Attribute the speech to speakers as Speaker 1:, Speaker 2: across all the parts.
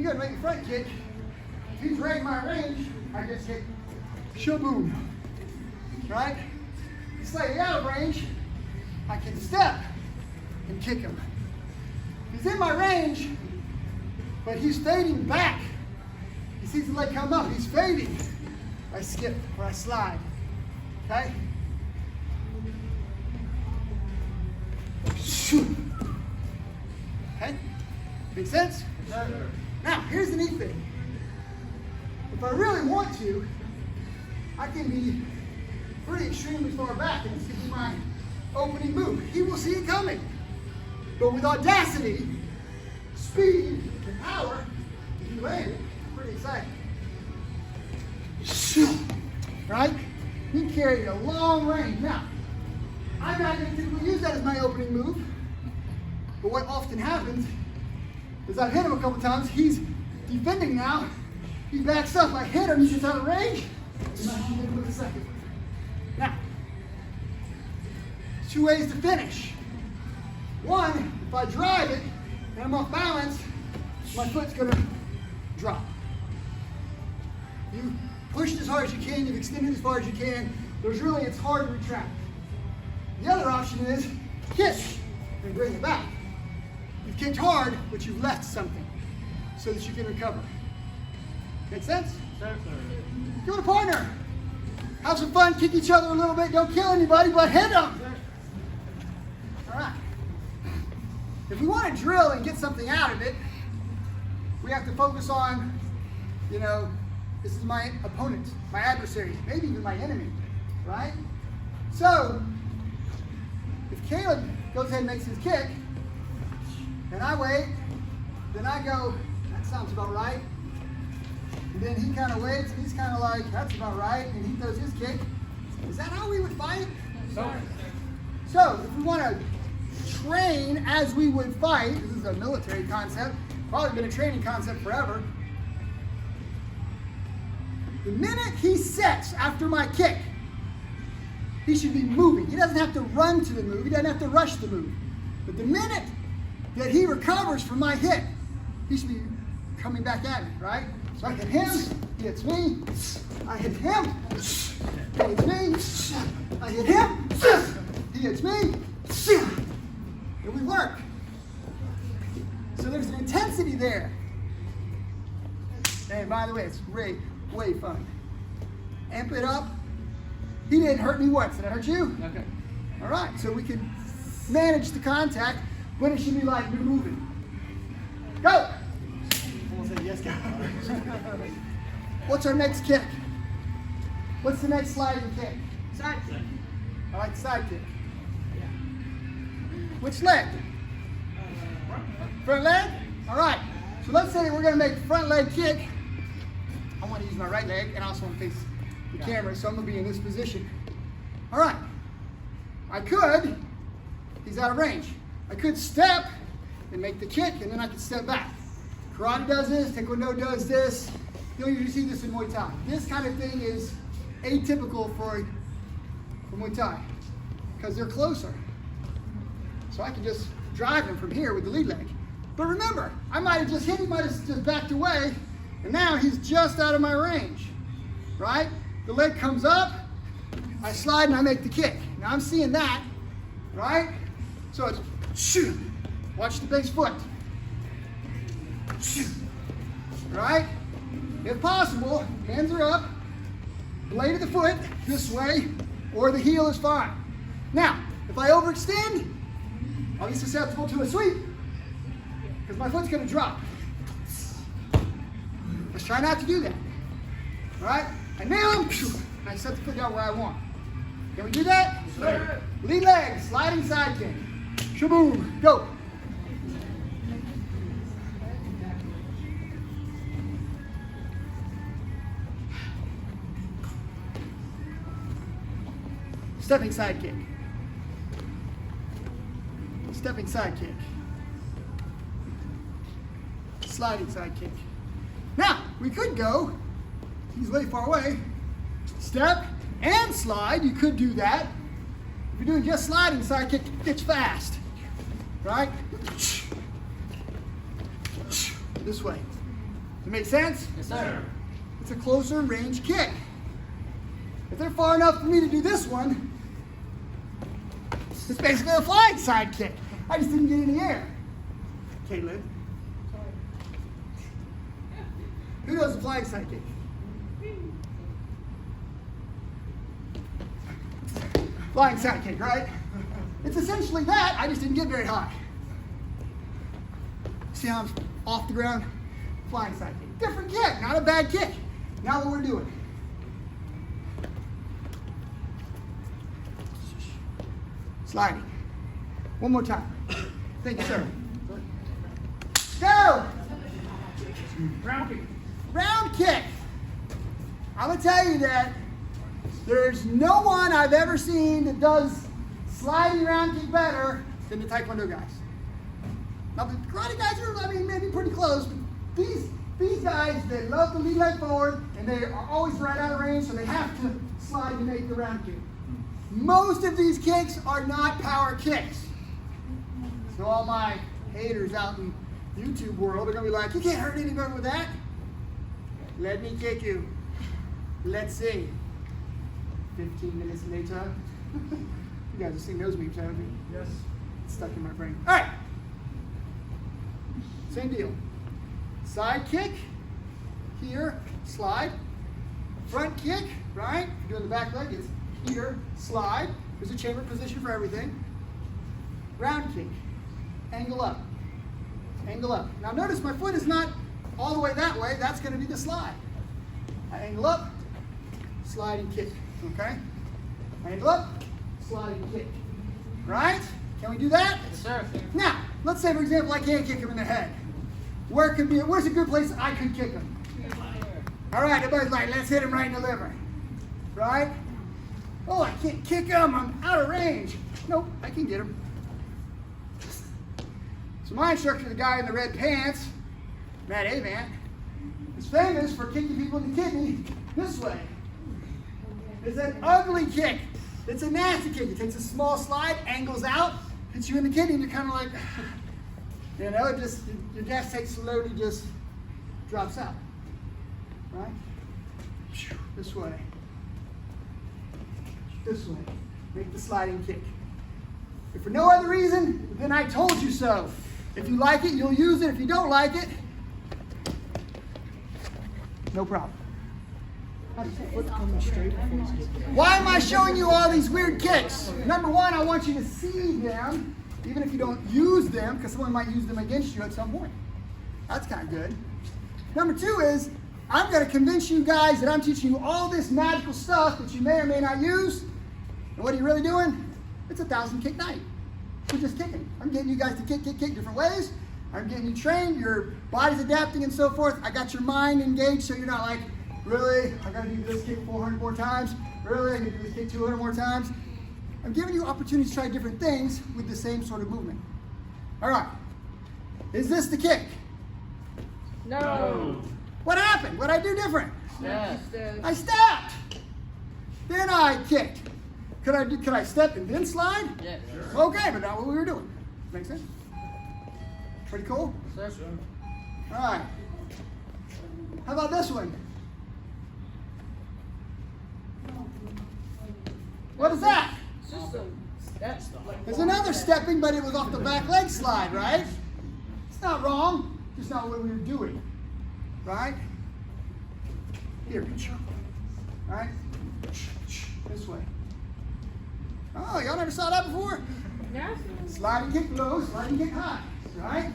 Speaker 1: we go to make a front kick. If he's right in my range, I just hit shaboom. Right? He's slightly out of range, I can step and kick him. If he's in my range, but he's fading back. He sees the leg come up, he's fading. I skip or I slide. Okay? Shoot. Okay? Make sense? Now, here's the neat thing. If I really want to, I can be pretty extremely far back, and this can be my opening move. He will see it coming. But with audacity, speed, and power, if you land it, pretty exciting. Shoot. Right? He carried a long range. Now, I'm not going to typically use that as my opening move, but what often happens is I've hit him a couple times, he's defending now, he backs up, I hit him, he gets out of range, and I can hit him with a second. Now, there's two ways to finish. One, if I drive it and I'm off balance, my foot's going to drop. You pushed as hard as you can, you've extended as far as you can, it's hard to retract. The other option is kick and bring it back. You've kicked hard, but you've left something so that you can recover. Make sense?
Speaker 2: Yes, sir.
Speaker 1: Give it a partner. Have some fun, kick each other a little bit. Don't kill anybody, but hit them. All right. If we want to drill and get something out of it, we have to focus on, this is my opponent, my adversary, maybe even my enemy, right? So, if Caleb goes ahead and makes his kick, and I wait, then I go, that sounds about right. And then he kind of waits, and he's kind of like, that's about right, and he throws his kick. Is that how we would fight?
Speaker 2: No.
Speaker 1: So, if we want to train as we would fight, this is a military concept, probably been a training concept forever. The minute he sets after my kick, he should be moving. He doesn't have to run to the move. He doesn't have to rush the move. But the minute that he recovers from my hit, he should be coming back at me, right? So I hit him, he hits me. I hit him, he hits me. I hit him, he hits me. And we work. So there's an intensity there. And by the way, it's great, way fun. Amp it up. He didn't hurt me once. Did I hurt you?
Speaker 2: Okay.
Speaker 1: All right, so we can manage the contact, but it should be like we're moving. Go! Almost said yes, go. What's our next kick? What's the next sliding kick?
Speaker 2: Side kick.
Speaker 1: I like side kick. Which leg? Front leg? All right, so let's say we're gonna make front leg kick. I wanna use my right leg and I also wanna face the camera, so I'm gonna be in this position. All right, I could, he's out of range. I could step and make the kick, and then I could step back. Karate does this, Taekwondo does this. You don't usually see this in Muay Thai. This kind of thing is atypical for Muay Thai, because they're closer. So I can just drive him from here with the lead leg. But remember, I might have just hit him, might have just backed away, and now he's just out of my range, right? The leg comes up, I slide and I make the kick. Now I'm seeing that, right? So it's shoot. Watch the base foot. Shoot. Right? If possible, hands are up, blade of the foot this way, or the heel is fine. Now, if I overextend, I'll be susceptible to a sweep, because my foot's going to drop. Let's try not to do that. All right? I nail him, I set the foot down where I want. Can we do that?
Speaker 2: Sure.
Speaker 1: Lead leg, sliding side kick. Shaboom, go. Stepping side kick. Stepping side kick. Sliding side kick. Now, we could go, he's way far away, step and slide, you could do that. If you're doing just sliding side kick, it's fast, right? This way. Does it make sense?
Speaker 2: Yes, sir.
Speaker 1: It's a closer range kick. If they're far enough for me to do this one, it's basically a flying side kick. I just didn't get in the air. Caleb. Who does the flying side kick? Flying side kick, right? It's essentially that, I just didn't get very high. See how I'm off the ground? Flying side kick. Different kick, not a bad kick. Now what we're doing. Sliding. One more time. Thank you, sir. Go!
Speaker 2: Round kick.
Speaker 1: Round kick. I'm going to tell you that there's no one I've ever seen that does sliding round kick better than the Taekwondo guys. Now the karate guys are, maybe pretty close, but these guys, they love to lead leg forward, and they are always right out of range, so they have to slide to make the round kick. Most of these kicks are not power kicks. So all my haters out in YouTube world are going to be like, you can't hurt anybody with that. Let me kick you. Let's see. 15 minutes later. You guys have seen those memes, haven't you?
Speaker 2: Yes.
Speaker 1: It's stuck in my brain. All right. Same deal. Side kick. Here. Slide. Front kick. Right? If you're doing the back leg, it's here. Slide. There's a chamber position for everything. Round kick. Angle up. Angle up. Now notice my foot is not all the way that way. That's going to be the slide. I angle up. Slide and kick. Okay? Angle up. Slide and kick. Right? Can we do that?
Speaker 2: Yes, sir.
Speaker 1: Now, let's say, for example, I can't kick him in the head. Where's a good place I could kick him? All right, everybody's like, let's hit him right in the liver. Right? Oh, I can't kick him. I'm out of range. Nope, I can get him. So my instructor, the guy in the red pants, Matt Avant, is famous for kicking people in the kidney this way. It's an ugly kick. It's a nasty kick. It takes a small slide, angles out, hits you in the kidney, and you're kind of like, it just, your gas tank slowly just drops out. Right? This way. This way. Make the sliding kick. If for no other reason, then I told you so. If you like it, you'll use it. If you don't like it, no problem. Why am I showing you all these weird kicks? Number one, I want you to see them, even if you don't use them, because someone might use them against you at some point. That's kind of good. Number two is, I'm going to convince you guys that I'm teaching you all this magical stuff that you may or may not use. And what are you really doing? It's a 1,000 kick night. We're just kicking. I'm getting you guys to kick different ways. I'm getting you trained. Your body's adapting and so forth. I got your mind engaged so you're not like, really? I got to do this kick 400 more times? Really? I got to do this kick 200 more times? I'm giving you opportunities to try different things with the same sort of movement. All right. Is this the kick?
Speaker 2: No.
Speaker 1: What happened? What did I do different?
Speaker 2: Yes.
Speaker 1: I stepped. Then I kicked. Could I step and then slide?
Speaker 2: Yes.
Speaker 1: Okay, but not what we were doing. Make sense? Pretty cool?
Speaker 2: Yes, sir.
Speaker 1: All right. How about this one? What is that?
Speaker 2: It's just a step.
Speaker 1: There's another stepping, but it was off the back leg slide, right? It's not wrong. Just not what we were doing. Right? Here. Right? This way. Oh, y'all never saw that before?
Speaker 2: Yes.
Speaker 1: Slide and kick low, slide and kick high. Right?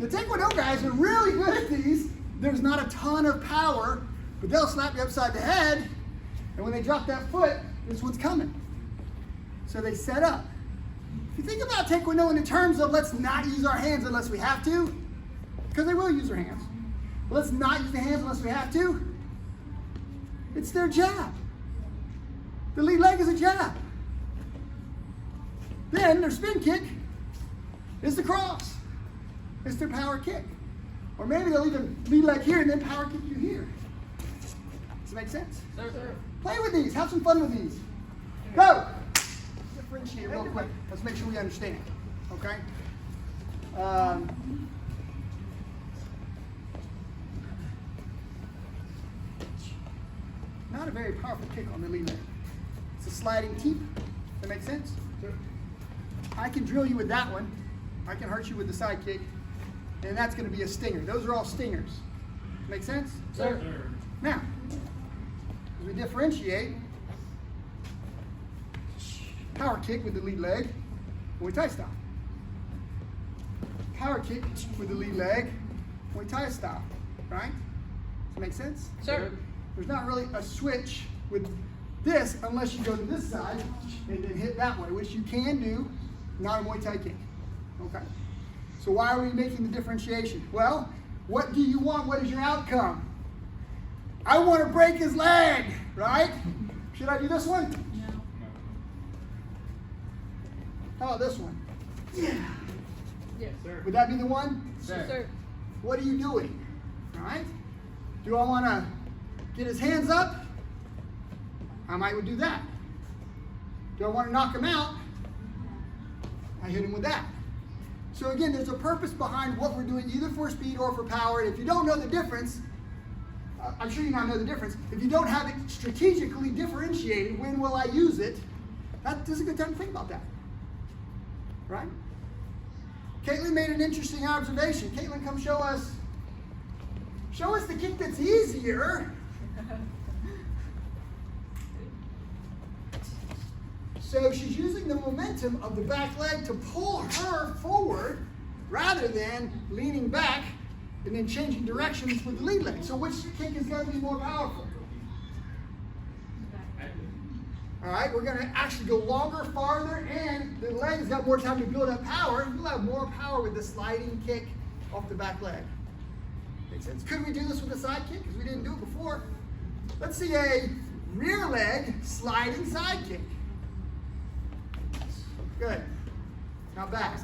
Speaker 1: The Taekwondo guys are really good at these. There's not a ton of power, but they'll slap you upside the head, and when they drop that foot, this one's coming. So they set up. If you think about Taekwondo in the terms of let's not use our hands unless we have to, because they will use their hands. But let's not use the hands unless we have to. It's their jab. The lead leg is a jab. Then their spin kick is the cross. It's their power kick. Or maybe they'll even lead leg here and then power kick you here. Does it make sense?
Speaker 2: Sir.
Speaker 1: Play with these. Have some fun with these. Go. Differentiate real quick. Let's make sure we understand. Okay? not a very powerful kick on the lead leg. It's a sliding teep. Does that make sense?
Speaker 2: Sure.
Speaker 1: I can drill you with that one. I can hurt you with the side kick. And that's going to be a stinger. Those are all stingers. Make sense?
Speaker 2: Sir.
Speaker 1: Now, as we differentiate, power kick with the lead leg, Muay Thai style. Power kick with the lead leg, Muay Thai style. Right? Does that make sense?
Speaker 2: Sir.
Speaker 1: There's not really a switch with this unless you go to this side and then hit that way, which you can do, not a Muay Thai kick. Okay. So why are we making the differentiation? Well, what do you want? What is your outcome? I want to break his leg, right? Should I do this one?
Speaker 2: No.
Speaker 1: How about this one? Yeah.
Speaker 2: Yes, sir.
Speaker 1: Would that be the one?
Speaker 2: Sir.
Speaker 1: What are you doing? All right? Do I want to get his hands up? I might would do that. Do I want to knock him out? I hit him with that. So again, there's a purpose behind what we're doing, either for speed or for power. And if you don't know the difference, I'm sure you now know the difference. If you don't have it strategically differentiated, when will I use it? This is a good time to think about that. Right? Caitlin made an interesting observation. Caitlin, come show us the kick that's easier. So she's using the momentum of the back leg to pull her forward rather than leaning back and then changing directions with the lead leg. So which kick is going to be more powerful? All right, we're going to actually go longer, farther, and the leg's got more time to build up power. You'll have more power with the sliding kick off the back leg. Makes sense. Could we do this with a side kick? Because we didn't do it before. Let's see a rear leg sliding side kick. Good. Now back.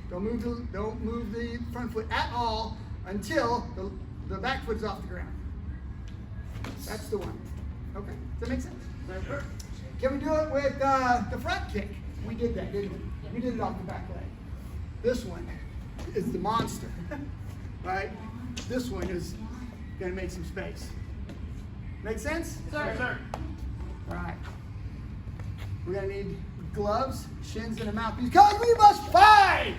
Speaker 1: Don't move the front foot at all until the back foot is off the ground. That's the one. Okay. Does that make sense?
Speaker 2: Sure.
Speaker 1: Can we do it with the front kick? We did that, didn't we? We did it off the back leg. This one is the monster, right? This one is going to make some space. Make sense?
Speaker 2: Sir. Sir.
Speaker 1: All right. We're going to need gloves, shins, and a mouthpiece because we must fight!